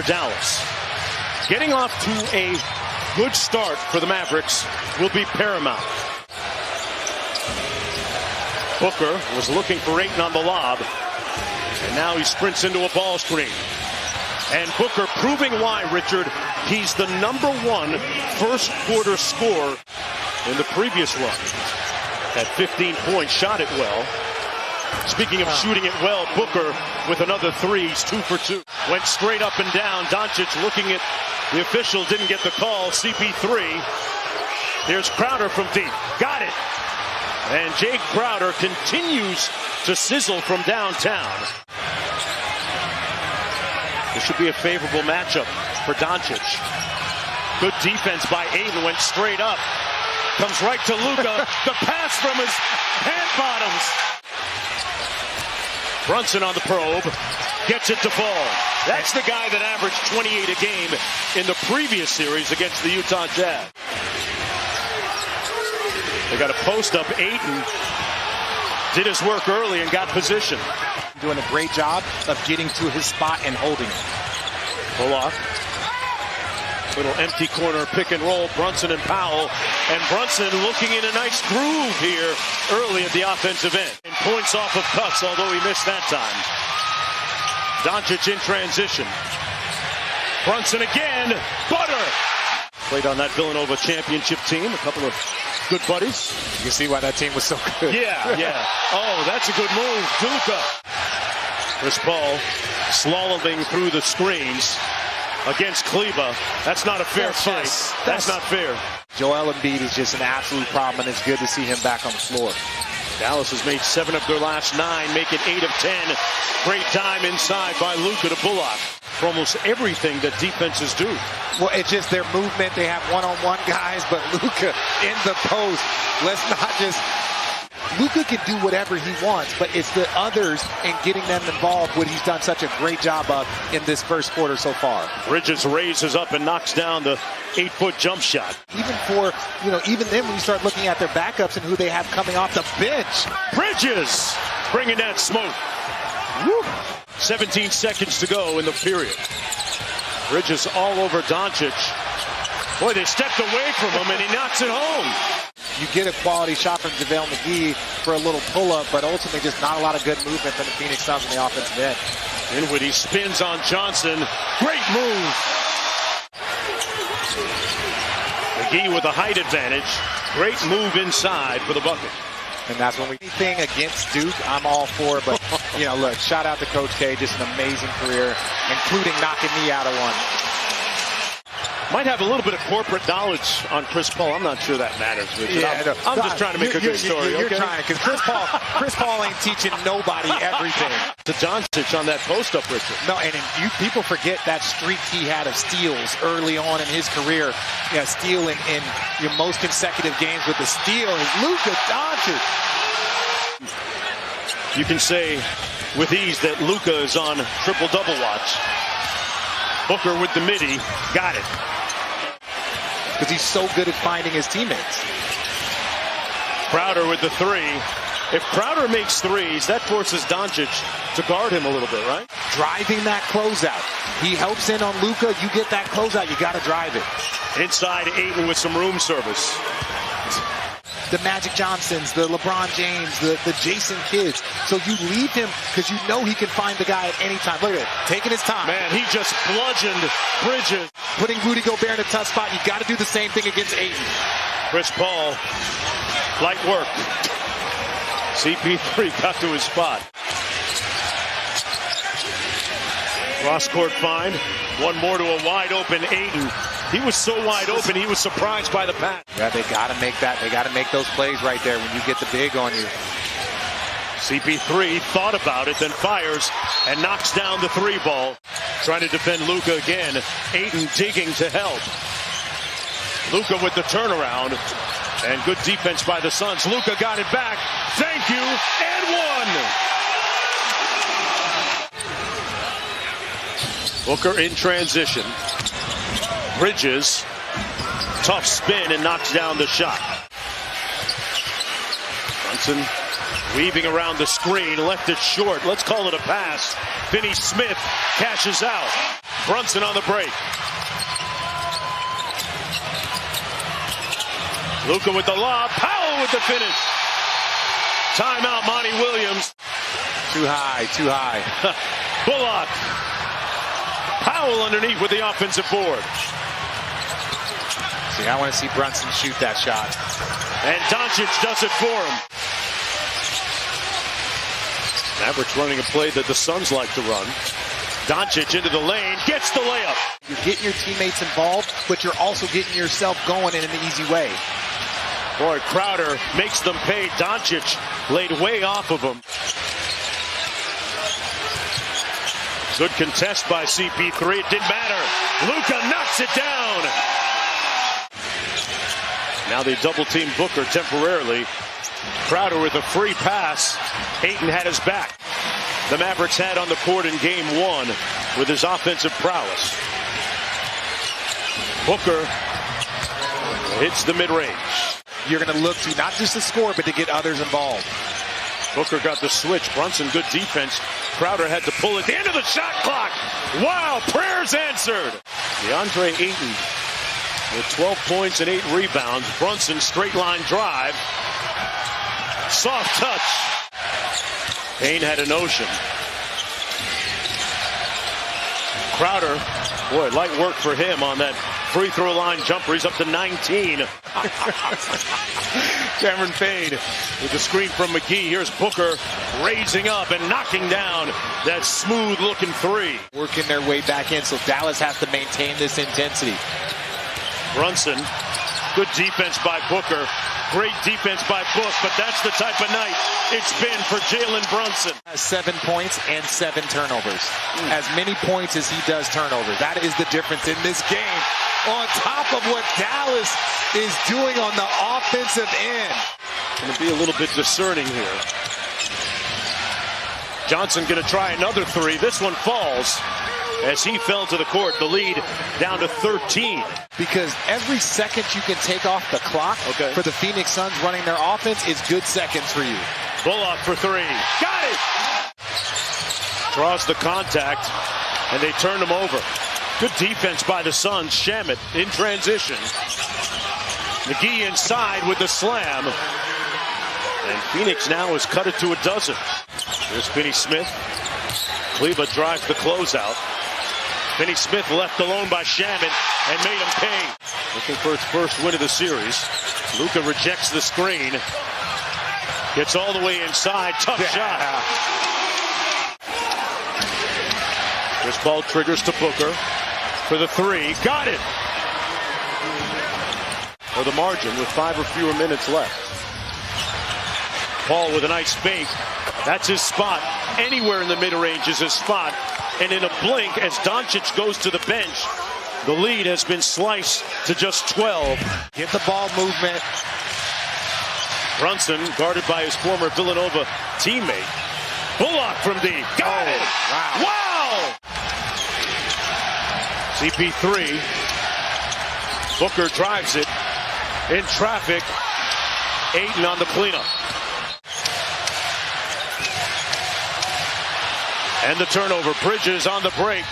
Dallas. Getting off to a good start for the Mavericks will be paramount. Booker was looking for Ayton on the lob, and now he sprints into a ball screen. And Booker proving why, Richard, he's the #1 first quarter scorer in the previous run. At 15 points, shot it well. Speaking of shooting it well, Booker with another 3, he's 2 for 2. Went straight up and down. Doncic looking at the official, didn't get the call. CP3. Here's Crowder from deep. Got it. And Jake Crowder continues to sizzle from downtown. This should be a favorable matchup for Doncic. Good defense by Ayton, went straight up. Comes right to Luka. The pass from his hand bottoms. Brunson on the probe. Gets it to fall. That's the guy that averaged 28 a game in the previous series against the Utah Jazz. They got a post up. Ayton did his work early and got position. Doing a great job of getting to his spot and holding it. Bullock. Little empty corner pick and roll. Brunson and Powell. And Brunson looking in a nice groove here early at the offensive end. And points off of cuts, although he missed that time. Doncic in transition. Brunson again. Butter. Played on that Villanova championship team. A couple of good buddies. You can see why that team was so good. Yeah. Oh, that's a good move. Luka. Chris Paul slaloming through the screens against Kleba. That's not a fair fight. That's not fair. Joel Embiid is just an absolute problem, and it's good to see him back on the floor. Dallas has made 7 of their last 9, making 8 of 10. Great time inside by Luka to Bullock. For almost everything that defenses do. Well, it's just their movement. They have one-on-one guys, but Luka in the post. Let's not just... Luka can do whatever he wants, but it's the others and getting them involved, what he's done such a great job of in this first quarter so far. Bridges raises up and knocks down the 8-foot jump shot. Even then when you start looking at their backups and who they have coming off the bench. Bridges bringing that smoke. Woo. 17 seconds to go in the period. Bridges all over Doncic. Boy, they stepped away from him and he knocks it home. You get a quality shot from JaVale McGee for a little pull-up, but ultimately just not a lot of good movement from the Phoenix Suns on the offensive end. Dinwiddie spins on Johnson. Great move. McGee with a height advantage. Great move inside for the bucket. And that's when anything against Duke, I'm all for. But, look, shout out to Coach K. Just an amazing career, including knocking me out of one. Might have a little bit of corporate knowledge on Chris Paul. I'm not sure that matters, Richard. Yeah, I'm just trying to make a good story. You're trying, because Chris Paul ain't teaching nobody everything. To Doncic on that post-up, Richard. No, and people forget that streak he had of steals early on in his career. Yeah, stealing in your most consecutive games with the steal is Luka Doncic. You can say with ease that Luka is on triple-double watch. Booker with the midi. Got it. Because he's so good at finding his teammates. Crowder with the 3. If Crowder makes 3s, that forces Doncic to guard him a little bit, right? Driving that closeout. He helps in on Luka. You get that closeout, you got to drive it. Inside Ayton with some room service. The Magic Johnsons, the LeBron James, the Jason Kidds. So you leave him because you know he can find the guy at any time. Look at it, taking his time. Man, he just bludgeoned Bridges. Putting Rudy Gobert in a tough spot. You got to do the same thing against Ayton. Chris Paul, light work. CP3 got to his spot. Cross-court find. One more to a wide-open Ayton. He was so wide open, he was surprised by the pass. Yeah, they got to make that. They got to make those plays right there when you get the big on you. CP3 thought about it, then fires and knocks down the 3 ball. Trying to defend Luka again. Ayton digging to help. Luka with the turnaround. And good defense by the Suns. Luka got it back. Thank you, and one. Booker in transition. Bridges, tough spin and knocks down the shot. Brunson weaving around the screen, left it short. Let's call it a pass. Finney Smith cashes out. Brunson on the break. Luka with the lob. Powell with the finish. Timeout, Monty Williams. Too high, too high. Bullock. Powell underneath with the offensive board. See, I want to see Brunson shoot that shot. And Doncic does it for him. Mavericks running a play that the Suns like to run. Doncic into the lane, gets the layup. You're getting your teammates involved, but you're also getting yourself going in an easy way. Boy, Crowder makes them pay. Doncic laid way off of him. Good contest by CP3. It didn't matter. Luka knocks it down. Now they double team Booker temporarily. Crowder with a free pass. Ayton had his back. The Mavericks had on the court in game one with his offensive prowess. Booker hits the mid-range. You're going to look to not just to score, but to get others involved. Booker got the switch. Brunson, good defense. Crowder had to pull at the end of the shot clock. Wow, prayers answered. DeAndre Ayton with 12 points and 8 rebounds. Brunson, straight line drive. Soft touch. Payne had a notion. Crowder, boy, light work for him on that free throw line jumper. He's up to 19. Cameron Payne with the screen from McGee. Here's Booker raising up and knocking down that smooth looking three. Working their way back in, so Dallas has to maintain this intensity. Brunson, good defense by Booker. Great defense by Book, but that's the type of night it's been for Jalen Brunson. 7 points and 7 turnovers. As many points as he does turnovers. That is the difference in this game. On top of what Dallas is doing on the offensive end. Going to be a little bit discerning here. Johnson going to try another three. This one falls as he fell to the court. The lead down to 13. Because every second you can take off the clock for the Phoenix Suns running their offense is good seconds for you. Bullock for three. Got it! Draws the contact, and they turn him over. Good defense by the Suns. Shamet in transition. McGee inside with the slam. And Phoenix now has cut it to a dozen. Here's Finney Smith. Kleba drives the closeout. Finney Smith left alone by Shamet and made him pay. Looking for its first win of the series. Luka rejects the screen. Gets all the way inside. Tough shot. This ball triggers to Booker for the three. Got it. For the margin with 5 or fewer minutes left. Paul with a nice fake. That's his spot. Anywhere in the mid-range is his spot. And in a blink, as Doncic goes to the bench, the lead has been sliced to just 12. Get the ball movement. Brunson guarded by his former Villanova teammate. Bullock from deep. Got it. Wow. CP3. Booker drives it in traffic. Ayton on the cleanup. And the turnover. Bridges on the break.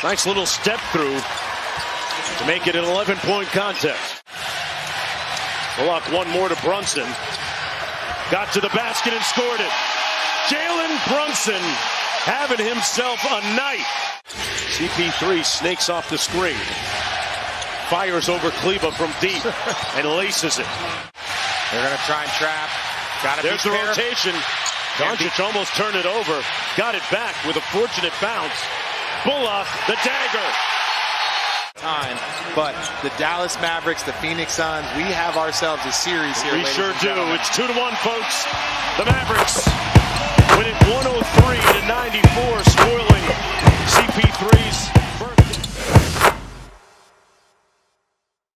Nice little step through to make it an 11-point contest. Bullock one more to Brunson. Got to the basket and scored it. Jalen Brunson having himself a night. CP3 snakes off the screen. Fires over Kleba from deep and laces it. They're going to try and trap. There's the rotation. Doncic almost turned it over. Got it back with a fortunate bounce. Bullock, the dagger. Time, but the Dallas Mavericks, the Phoenix Suns, we have ourselves a series here. We sure do. It's 2-1, folks. The Mavericks win it 103-94.